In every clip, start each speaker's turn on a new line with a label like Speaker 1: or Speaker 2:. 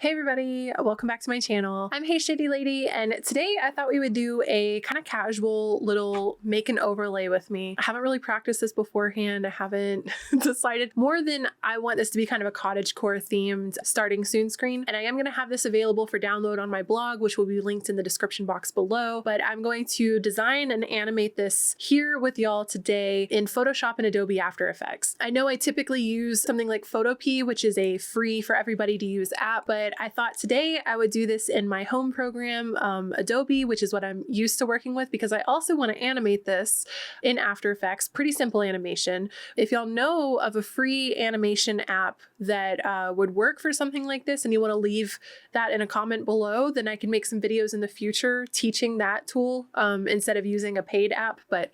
Speaker 1: Hey everybody, welcome back to my channel. I'm Hey Shady Lady, and today I thought we would do a kind of casual little make an overlay with me. I haven't really practiced this beforehand. I haven't decided more than I want this to be kind of a cottagecore themed starting soon screen, and I am going to have this available for download on my blog, which will be linked in the description box below, but I'm going to design and animate this here with y'all today in Photoshop and Adobe After Effects. I know I typically use something like Photopea, which is a free for everybody to use app, but I thought today I would do this in my home program, Adobe, which is what I'm used to working with, because I also want to animate this in After Effects. Pretty simple animation. If y'all know of a free animation app that would work for something like this and you want to leave that in a comment below, then I can make some videos in the future teaching that tool instead of using a paid app. But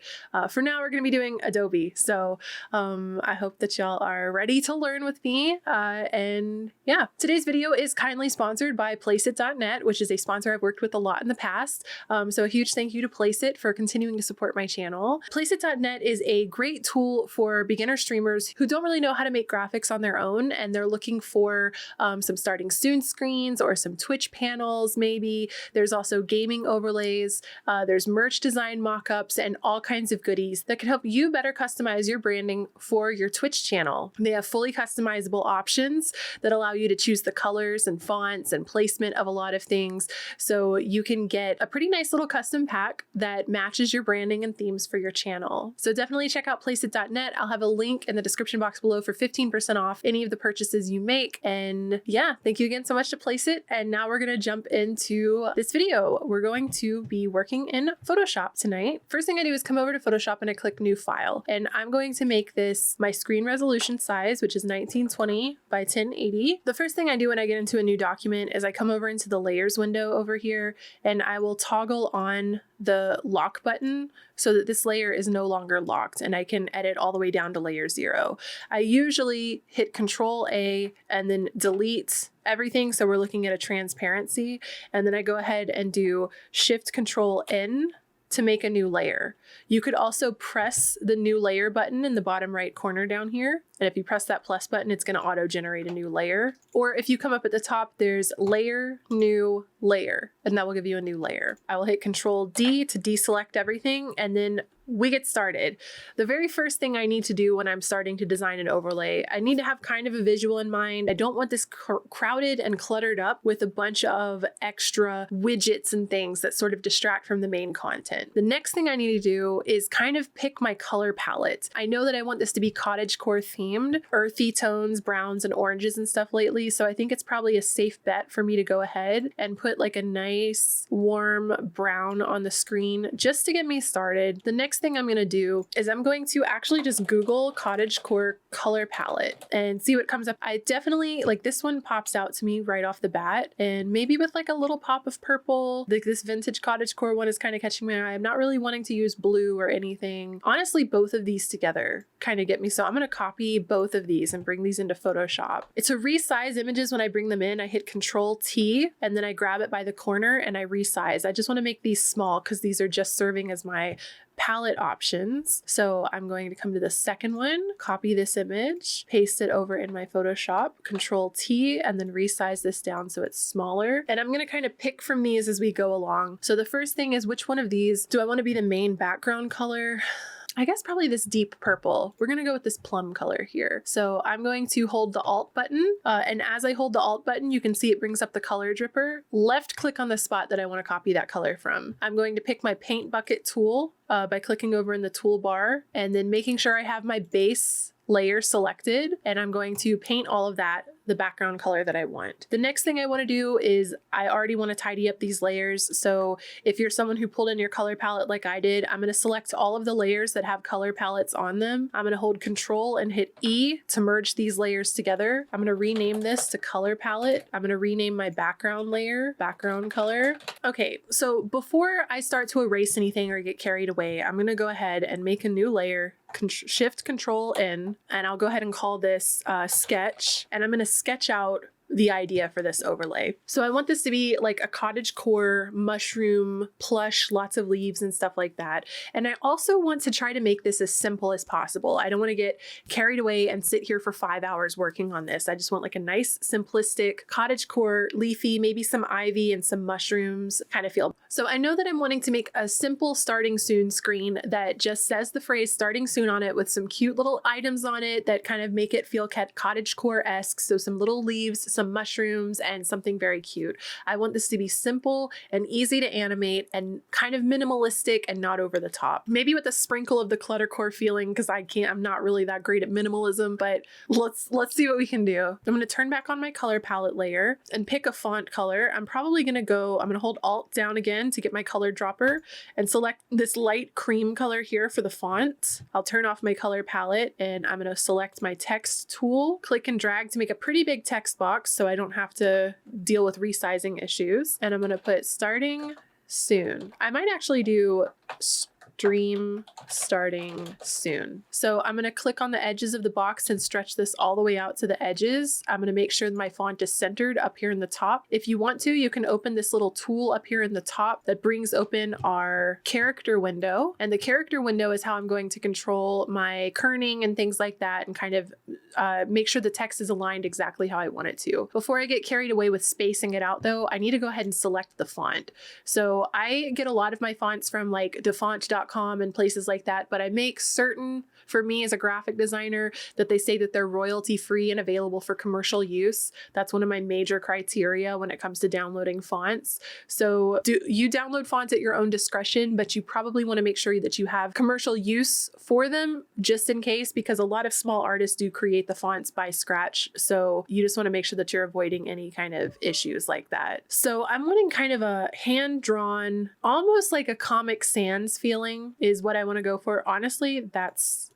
Speaker 1: for now, we're going to be doing Adobe. So I hope that y'all are ready to learn with me. And yeah, today's video is kindly sponsored by Placeit.net, which is a sponsor I've worked with a lot in the past. So a huge thank you to Placeit for continuing to support my channel. Placeit.net is a great tool for beginner streamers who don't really know how to make graphics on their own, and they're looking for some starting soon screens or some Twitch panels maybe. There's also gaming overlays, there's merch design mockups, and all kinds of goodies that can help you better customize your branding for your Twitch channel. They have fully customizable options that allow you to choose the colors and fonts and placement of a lot of things, so you can get a pretty nice little custom pack that matches your branding and themes for your channel. So definitely check out Placeit.net. I'll have a link in the description box below for 15% off any of the purchases you make. And yeah, thank you again so much to Placeit. And now we're going to jump into this video. We're going to be working in Photoshop tonight. First thing I do is come over to Photoshop and I click New File. And I'm going to make this my screen resolution size, which is 1920 by 1080. The first thing I do when I get into a new document is I come over into the layers window over here, and I will toggle on the lock button so that this layer is no longer locked and I can edit all the way down to layer 0. I usually hit Control A and then delete everything, so we're looking at a transparency, and then I go ahead and do Shift Control N to make a new layer. You could also press the new layer button in the bottom right corner down here. And if you press that plus button, it's going to auto-generate a new layer. Or if you come up at the top, there's Layer, New, Layer, and that will give you a new layer. I will hit Control D to deselect everything, and then we get started. The very first thing I need to do when I'm starting to design an overlay, I need to have kind of a visual in mind. I don't want this crowded and cluttered up with a bunch of extra widgets and things that sort of distract from the main content. The next thing I need to do is kind of pick my color palette. I know that I want this to be cottagecore themed, earthy tones, browns and oranges and stuff lately, so I think it's probably a safe bet for me to go ahead and put like a nice warm brown on the screen just to get me started. The next thing I'm going to do is I'm going to actually just Google cottagecore color palette and see what comes up. I definitely like this one pops out to me right off the bat, and maybe with like a little pop of purple. Like this vintage cottagecore one is kind of catching my eye. I'm not really wanting to use blue or anything. Honestly, both of these together kind of get me, so I'm going to copy both of these and bring these into Photoshop. It's to resize images. When I bring them in, I hit Control T and then I grab it by the corner and I resize. I just want to make these small because these are just serving as my palette options. So I'm going to come to the second one, copy this image, paste it over in my Photoshop, Control T, and then resize this down so it's smaller. And I'm going to kind of pick from these as we go along. So the first thing is, which one of these do I want to be the main background color? I guess probably this deep purple. We're going to go with this plum color here. So I'm going to hold the Alt button. And as I hold the Alt button, you can see it brings up the color dripper. Left click on the spot that I want to copy that color from. I'm going to pick my paint bucket tool by clicking over in the toolbar and then making sure I have my base layer selected. And I'm going to paint all of that the background color that I want. The next thing I want to do is I already want to tidy up these layers. So if you're someone who pulled in your color palette like I did, I'm going to select all of the layers that have color palettes on them. I'm going to hold Control and hit E to merge these layers together. I'm going to rename this to color palette. I'm going to rename my background layer, background color. Okay, so before I start to erase anything or get carried away, I'm going to go ahead and make a new layer, Shift Control N, and I'll go ahead and call this sketch, and I'm going to sketch out the idea for this overlay. So I want this to be like a cottagecore mushroom plush, lots of leaves and stuff like that. And I also want to try to make this as simple as possible. I don't want to get carried away and sit here for 5 hours working on this. I just want like a nice simplistic cottagecore, leafy, maybe some ivy and some mushrooms kind of feel. So I know that I'm wanting to make a simple starting soon screen that just says the phrase starting soon on it with some cute little items on it that kind of make it feel cottagecore-esque. So some little leaves, some mushrooms, and something very cute. I want this to be simple and easy to animate and kind of minimalistic and not over the top. Maybe with a sprinkle of the cluttercore feeling, because I'm not really that great at minimalism, but let's see what we can do. I'm going to turn back on my color palette layer and pick a font color. I'm going to hold Alt down again to get my color dropper and select this light cream color here for the font. I'll turn off my color palette and I'm going to select my text tool, click and drag to make a pretty big text box so I don't have to deal with resizing issues. And I'm going to put starting soon. I might actually do stream starting soon. So I'm going to click on the edges of the box and stretch this all the way out to the edges. I'm going to make sure that my font is centered up here in the top. If you want to, you can open this little tool up here in the top that brings open our character window. And the character window is how I'm going to control my kerning and things like that and kind of make sure the text is aligned exactly how I want it to. Before I get carried away with spacing it out though, I need to go ahead and select the font. So I get a lot of my fonts from like defont.com and places like that, but I make certain, for me as a graphic designer, that they say that they're royalty free and available for commercial use. That's one of my major criteria when it comes to downloading fonts. So you download fonts at your own discretion, but you probably want to make sure that you have commercial use for them just in case, because a lot of small artists do create the fonts by scratch. So you just want to make sure that you're avoiding any kind of issues like that. So I'm wanting kind of a hand-drawn, almost like a Comic Sans feeling is what I want to go for. Honestly,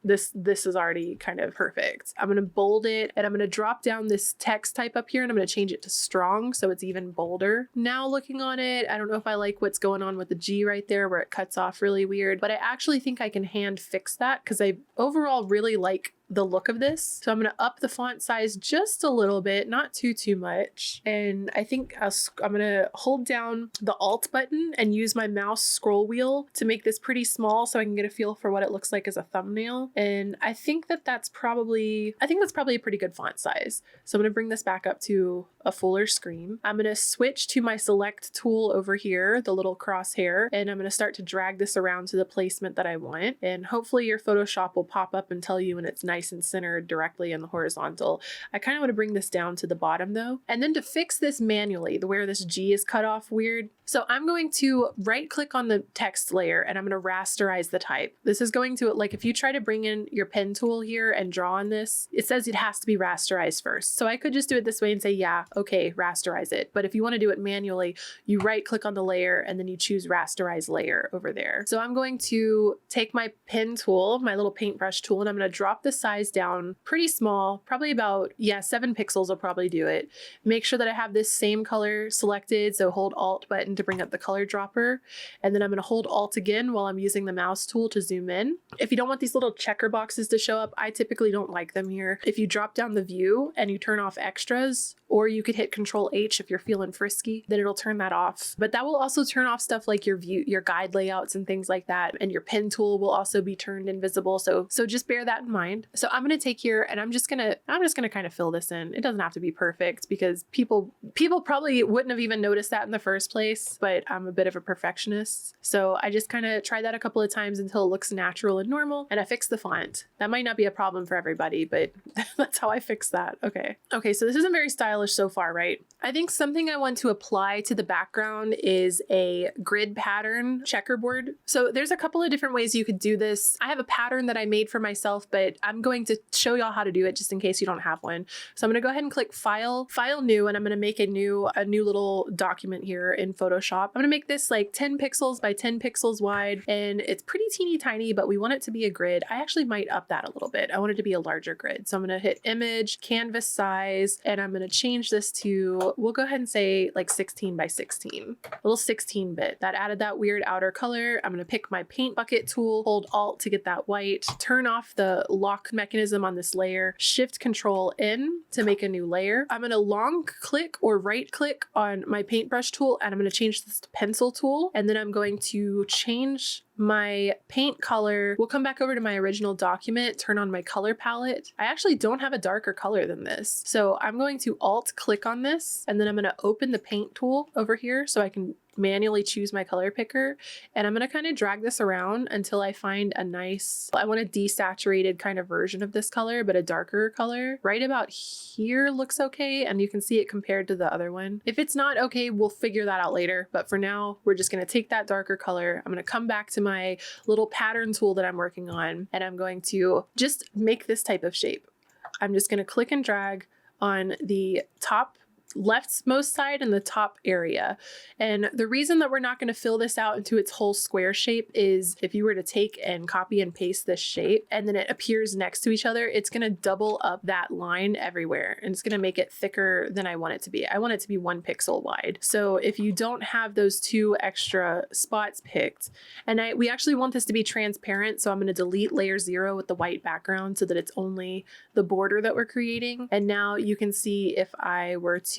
Speaker 1: this is already kind of perfect. I'm going to bold it and I'm going to drop down this text type up here and I'm going to change it to strong so it's even bolder. Now looking on it, I don't know if I like what's going on with the G right there where it cuts off really weird, but I actually think I can hand fix that because I overall really like the look of this. So I'm going to up the font size just a little bit, not too much. And I think I'm going to hold down the Alt button and use my mouse scroll wheel to make this pretty small so I can get a feel for what it looks like as a thumbnail. And I think that's probably a pretty good font size. So I'm going to bring this back up to a fuller screen. I'm going to switch to my select tool over here, the little crosshair, and I'm going to start to drag this around to the placement that I want. And hopefully your Photoshop will pop up and tell you when it's nice and centered directly in the horizontal. I kind of want to bring this down to the bottom though. And then to fix this manually, where this G is cut off weird, so I'm going to right click on the text layer and I'm going to rasterize the type. This is going to, like if you try to bring in your pen tool here and draw on this, it says it has to be rasterized first. So I could just do it this way and say, yeah, okay, rasterize it. But if you want to do it manually, you right click on the layer and then you choose rasterize layer over there. So I'm going to take my pen tool, my little paintbrush tool, and I'm going to drop the size down pretty small, probably about, 7 pixels will probably do it. Make sure that I have this same color selected. So hold Alt button to bring up the color dropper. And then I'm going to hold Alt again while I'm using the mouse tool to zoom in. If you don't want these little checker boxes to show up, I typically don't like them here. If you drop down the view and you turn off extras, or you could hit Control H if you're feeling frisky, then it'll turn that off. But that will also turn off stuff like your view, your guide layouts and things like that. And your pen tool will also be turned invisible. So just bear that in mind. So I'm going to take here and I'm just going to kind of fill this in. It doesn't have to be perfect because people probably wouldn't have even noticed that in the first place, but I'm a bit of a perfectionist. So I just kind of try that a couple of times until it looks natural and normal. And I fix the font. That might not be a problem for everybody, but that's how I fix that. Okay, so this isn't very stylish so far, right? I think something I want to apply to the background is a grid pattern checkerboard. So there's a couple of different ways you could do this. I have a pattern that I made for myself, but I'm going to show y'all how to do it just in case you don't have one. So I'm going to go ahead and click File, New, and I'm going to make a new little document here in Photoshop. I'm going to make this like 10 pixels by 10 pixels wide, and it's pretty teeny tiny, but we want it to be a grid. I actually might up that a little bit. I want it to be a larger grid. So I'm going to hit Image, Canvas Size, and I'm going to change this to, we'll go ahead and say like 16 by 16, a little 16-bit. That added that weird outer color. I'm going to pick my paint bucket tool, hold Alt to get that white, turn off the lock lock mechanism on this layer, Shift Control N to make a new layer. I'm going to long click or right click on my paintbrush tool, and I'm going to change this to pencil tool. And then I'm going to change my paint color. We'll come back over to my original document, turn on my color palette. I actually don't have a darker color than this. So I'm going to Alt click on this, and then I'm going to open the paint tool over here so I can manually choose my color picker. And I'm going to kind of drag this around until I find a nice, I want a desaturated kind of version of this color, but a darker color. Right about here looks okay. And you can see it compared to the other one. If it's not okay, we'll figure that out later. But for now, we're just going to take that darker color. I'm going to come back to my little pattern tool that I'm working on, and I'm going to just make this type of shape. I'm just going to click and drag on the top leftmost side and the top area. And the reason that we're not going to fill this out into its whole square shape is if you were to take and copy and paste this shape and then it appears next to each other, it's going to double up that line everywhere and it's going to make it thicker than I want it to be. I want it to be 1 pixel wide. So if you don't have those 2 extra spots picked, and we actually want this to be transparent, so I'm going to delete layer 0 with the white background so that it's only the border that we're creating. And now you can see if I were to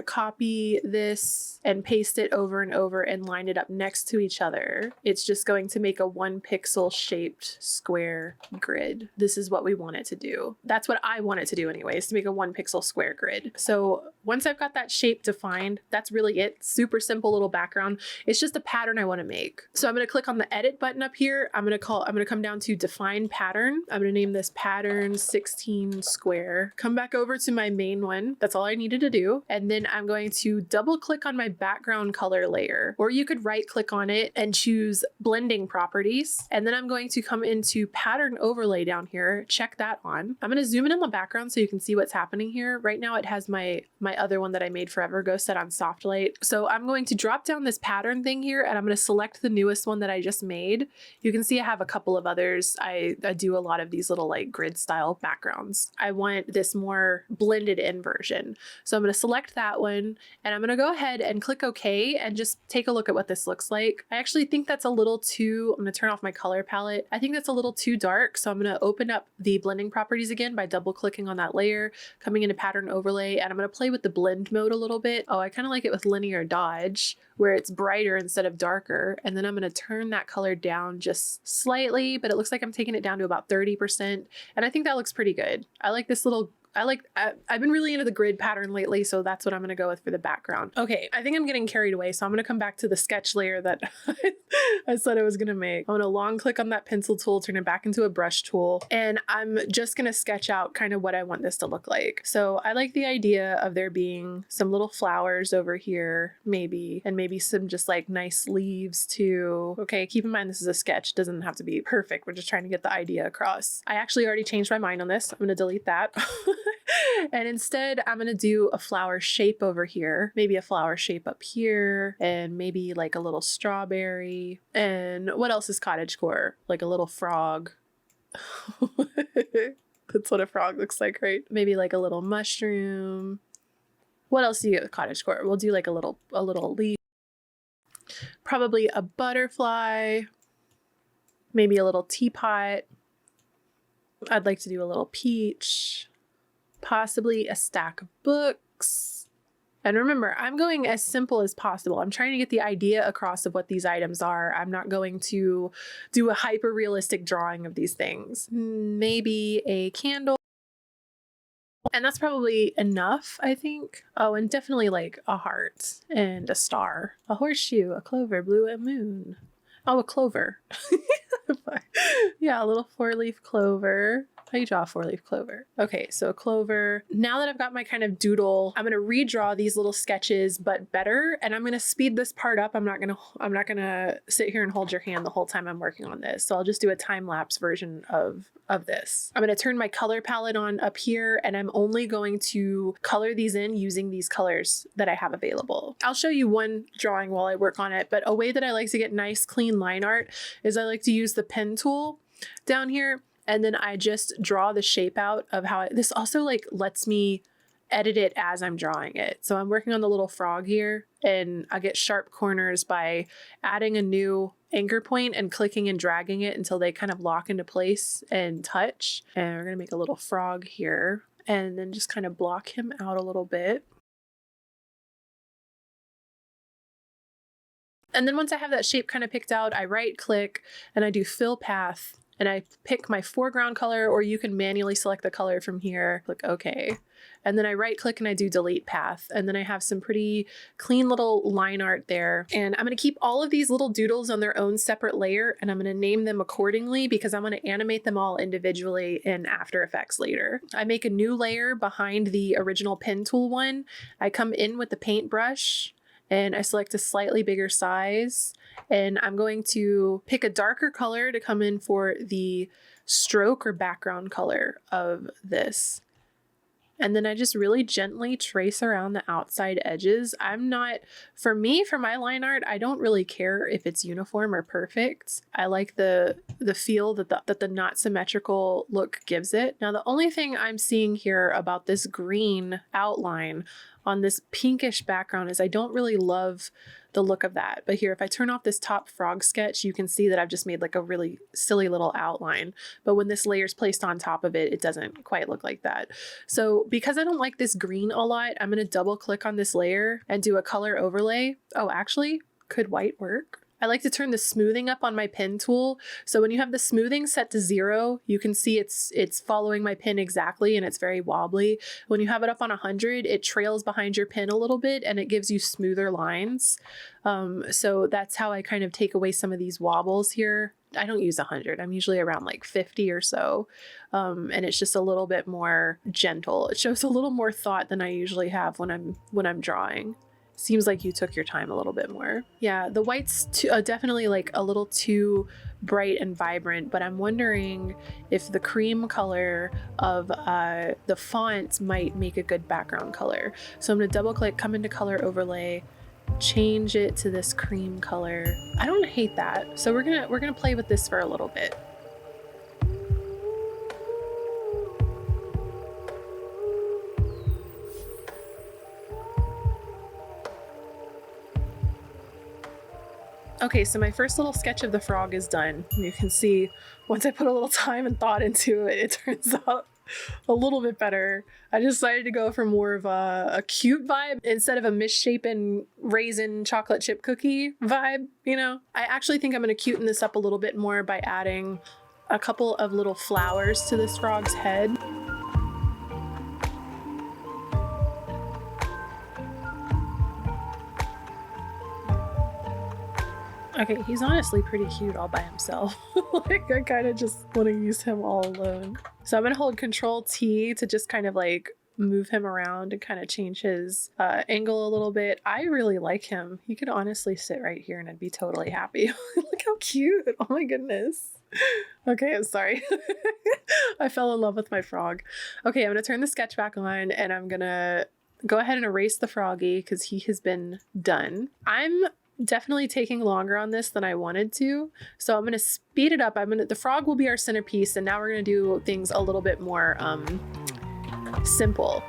Speaker 1: copy this and paste it over and over and line it up next to each other, it's just going to make a 1 pixel shaped square grid. This is what we want it to do. That's what I want it to do anyways, to make a 1 pixel square grid. So once I've got that shape defined, that's really it. Super simple little background. It's just a pattern I want to make. So I'm going to click on the edit button up here. I'm going to come down to define pattern. I'm going to name this pattern 16 square. Come back over to my main one. That's all I needed to do. And then I'm going to double click on my background color layer, or you could right click on it and choose blending properties. And then I'm going to come into pattern overlay down here, check that on. I'm going to zoom in on the background so you can see what's happening here. Right now it has my other one that I made forever ago set on soft light. So I'm going to drop down this pattern thing here and I'm going to select the newest one that I just made. You can see I have a couple of others. I do a lot of these little like grid style backgrounds. I want this more blended in version. So I'm going to select that one and I'm going to go ahead and click OK and just take a look at what this looks like. I actually think that's a little too, I'm going to turn off my color palette. I think that's a little too dark. So I'm going to open up the blending properties again by double clicking on that layer, coming into pattern overlay, and I'm going to play with the blend mode a little bit. Oh, I kind of like it with linear dodge where it's brighter instead of darker. And then I'm going to turn that color down just slightly, but it looks like I'm taking it down to about 30%. And I think that looks pretty good. I like this little I've been really into the grid pattern lately, so that's what I'm going to go with for the background. Okay, I think I'm getting carried away, so I'm going to come back to the sketch layer that I said I was going to make. I'm going to long click on that pencil tool, turn it back into a brush tool, and I'm just going to sketch out kind of what I want this to look like. So I like the idea of there being some little flowers over here, maybe, and maybe some just like nice leaves too. Okay, keep in mind this is a sketch. It doesn't have to be perfect. We're just trying to get the idea across. I actually already changed my mind on this. I'm going to delete that. And instead, I'm going to do a flower shape over here, maybe a flower shape up here, and maybe like a little strawberry. And what else is cottagecore? Like a little frog. That's what a frog looks like, right? Maybe like a little mushroom. What else do you get with cottagecore? We'll do like a little leaf. Probably a butterfly. Maybe a little teapot. I'd like to do a little peach. Possibly a stack of books. And remember, I'm going as simple as possible. I'm trying to get the idea across of what these items are. I'm not going to do a hyper realistic drawing of these things. Maybe a candle. And that's probably enough, I think. Oh, and definitely like a heart and a star, a horseshoe, a clover, blue, a moon. Oh, a clover. Yeah, a little 4-leaf clover. How do you draw a 4-leaf clover? Okay, so a clover. Now that I've got my kind of doodle, I'm gonna redraw these little sketches, but better. And I'm gonna speed this part up. I'm not gonna sit here and hold your hand the whole time I'm working on this. So I'll just do a time-lapse version of this. I'm gonna turn my color palette on up here, and I'm only going to color these in using these colors that I have available. I'll show you one drawing while I work on it, but a way that I like to get nice, clean line art is I like to use the pen tool down here. And then I just draw the shape out of how this also like lets me edit it as I'm drawing it. So I'm working on the little frog here, and I get sharp corners by adding a new anchor point and clicking and dragging it until they kind of lock into place and touch. And we're gonna make a little frog here and then just kind of block him out a little bit. And then once I have that shape kind of picked out, I right click and I do fill path, and I pick my foreground color, or you can manually select the color from here, click OK. And then I right click and I do delete path. And then I have some pretty clean little line art there. And I'm going to keep all of these little doodles on their own separate layer, and I'm going to name them accordingly because I'm going to animate them all individually in After Effects later. I make a new layer behind the original pen tool one. I come in with the paintbrush and I select a slightly bigger size, and I'm going to pick a darker color to come in for the stroke or background color of this. And then I just really gently trace around the outside edges. For my line art, I don't really care if it's uniform or perfect. I like the feel that the not symmetrical look gives it. Now, the only thing I'm seeing here about this green outline on this pinkish background is I don't really love the look of that. But here, if I turn off this top frog sketch, you can see that I've just made like a really silly little outline. But when this layer is placed on top of it, it doesn't quite look like that. So because I don't like this green a lot, I'm going to double click on this layer and do a color overlay. Oh, actually, could white work? I like to turn the smoothing up on my pen tool. So when you have the smoothing set to 0, you can see it's following my pen exactly, and it's very wobbly. When you have it up on 100, it trails behind your pen a little bit and it gives you smoother lines. So that's how I kind of take away some of these wobbles here. I don't use 100. I'm usually around like 50 or so. And it's just a little bit more gentle. It shows a little more thought than I usually have when I'm drawing. Seems like you took your time a little bit more. Yeah, the white's definitely like a little too bright and vibrant, but I'm wondering if the cream color of the font might make a good background color. So I'm gonna double click, come into color overlay, change it to this cream color. I don't hate that. So we're gonna play with this for a little bit. Okay, so my first little sketch of the frog is done. You can see once I put a little time and thought into it, it turns out a little bit better. I decided to go for more of a cute vibe instead of a misshapen raisin chocolate chip cookie vibe, you know? I actually think I'm gonna cuten this up a little bit more by adding a couple of little flowers to this frog's head. Okay, he's honestly pretty cute all by himself. Like, I kind of just want to use him all alone. So I'm going to hold Control T to just kind of like move him around and kind of change his angle a little bit. I really like him. He could honestly sit right here and I'd be totally happy. Look how cute. Oh my goodness. Okay, I'm sorry. I fell in love with my frog. Okay, I'm going to turn the sketch back on and I'm going to go ahead and erase the froggy because he has been done. I'm definitely taking longer on this than I wanted to, so I'm going to speed it up. The frog will be our centerpiece, and now we're going to do things a little bit more simple.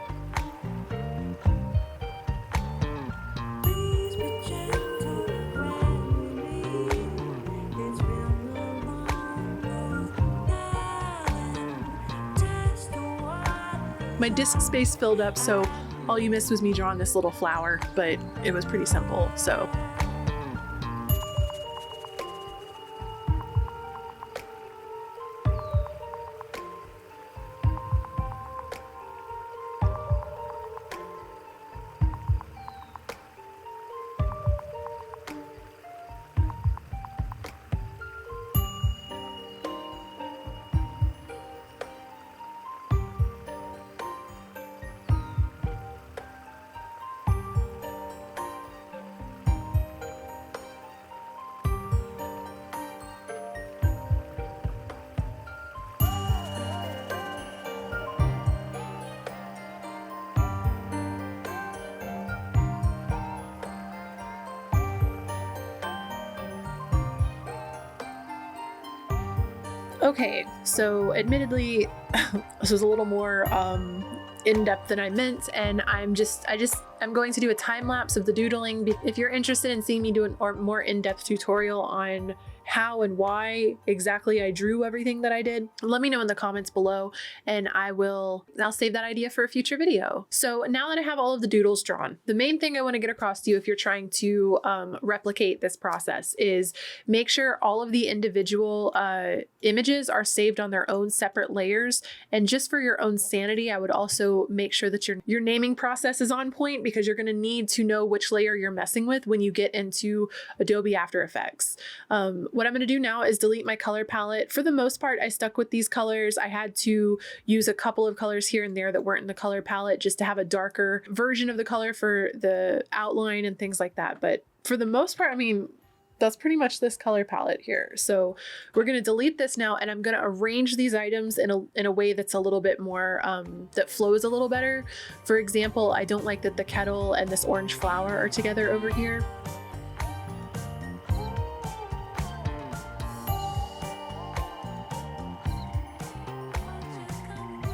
Speaker 1: My disk space filled up, so all you missed was me drawing this little flower, but it was pretty simple, so. Okay, so admittedly, this was a little more in depth than I meant, and I'm going to do a time lapse of the doodling. If you're interested in seeing me do a more in-depth tutorial on how and why exactly I drew everything that I did, let me know in the comments below, and I'll save that idea for a future video. So now that I have all of the doodles drawn, the main thing I want to get across to you if you're trying to replicate this process is make sure all of the individual images are saved on their own separate layers. And just for your own sanity, I would also make sure that your naming process is on point, because you're going to need to know which layer you're messing with when you get into Adobe After Effects. What I'm going to do now is delete my color palette. For the most part, I stuck with these colors. I had to use a couple of colors here and there that weren't in the color palette just to have a darker version of the color for the outline and things like that. But for the most part, I mean, that's pretty much this color palette here. So we're going to delete this now, and I'm going to arrange these items in a way that's a little bit more, that flows a little better. For example, I don't like that the kettle and this orange flower are together over here.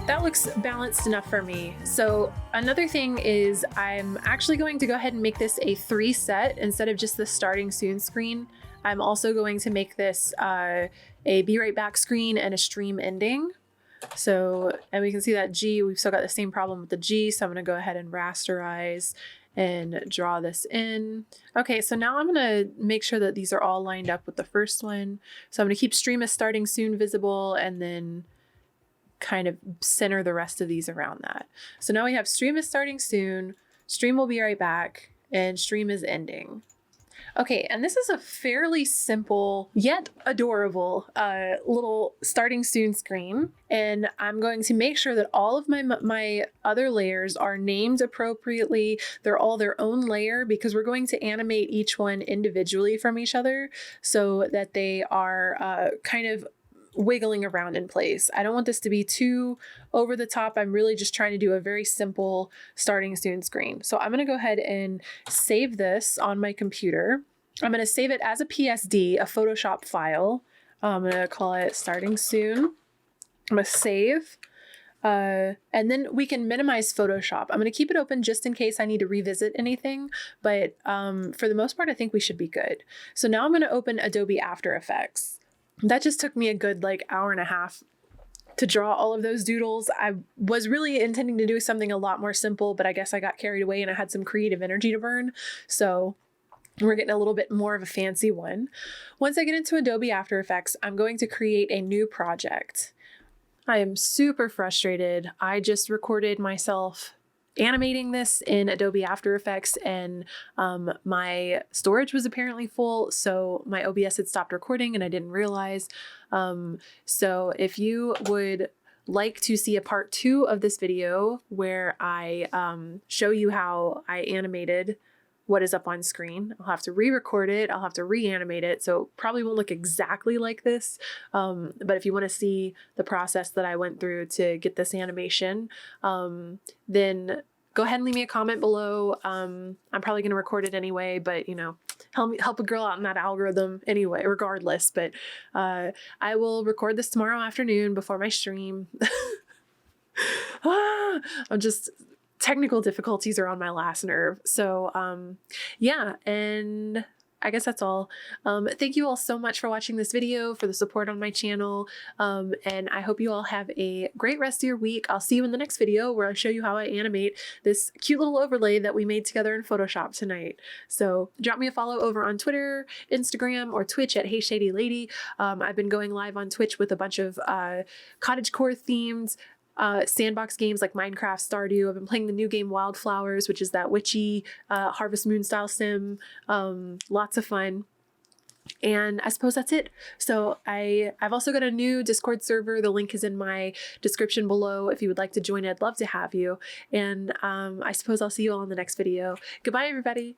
Speaker 1: That looks balanced enough for me. So another thing is I'm actually going to go ahead and make this a 3 set instead of just the starting soon screen. I'm also going to make this a be right back screen and a stream ending. So, and we can see that G, we've still got the same problem with the G. So I'm going to go ahead and rasterize and draw this in. Okay, so now I'm going to make sure that these are all lined up with the first one. So I'm going to keep stream as starting soon visible, and then kind of center the rest of these around that. So now we have stream is starting soon, stream will be right back, and stream is ending. Okay, and this is a fairly simple yet adorable little starting soon screen. And I'm going to make sure that all of my other layers are named appropriately. They're all their own layer, because we're going to animate each one individually from each other so that they are kind of wiggling around in place. I don't want this to be too over the top. I'm really just trying to do a very simple starting soon screen. So I'm going to go ahead and save this on my computer. I'm going to save it as a PSD, a Photoshop file. I'm going to call it starting soon. I'm going to save. And then we can minimize Photoshop. I'm going to keep it open just in case I need to revisit anything. But for the most part, I think we should be good. So now I'm going to open Adobe After Effects. That just took me a good hour and a half to draw all of those doodles. I was really intending to do something a lot more simple, but I guess I got carried away and I had some creative energy to burn. So we're getting a little bit more of a fancy one. Once I get into Adobe After Effects, I'm going to create a new project. I am super frustrated. I just recorded myself animating this in Adobe After Effects, and my storage was apparently full, so my OBS had stopped recording and I didn't realize. So if you would like to see a part 2 of this video where I show you how I animated what is up on screen, I'll have to re-record it, I'll have to reanimate it, so probably won't look exactly like this, but if you want to see the process that I went through to get this animation, then go ahead and leave me a comment below. I'm probably going to record it anyway, but you know, help a girl out in that algorithm anyway, regardless. But I will record this tomorrow afternoon before my stream. I'm just, technical difficulties are on my last nerve. So yeah, and I guess that's all. Thank you all so much for watching this video, for the support on my channel, and I hope you all have a great rest of your week. I'll see you in the next video where I show you how I animate this cute little overlay that we made together in Photoshop tonight. So drop me a follow over on Twitter, Instagram, or Twitch at Hey Shady Lady. I've been going live on Twitch with a bunch of cottagecore themed sandbox games like Minecraft, Stardew. I've been playing the new game Wildflowers, which is that witchy Harvest Moon style sim. Lots of fun. And I suppose that's it. So I've also got a new Discord server. The link is in my description below. If you would like to join, I'd love to have you. And I suppose I'll see you all in the next video. Goodbye, everybody.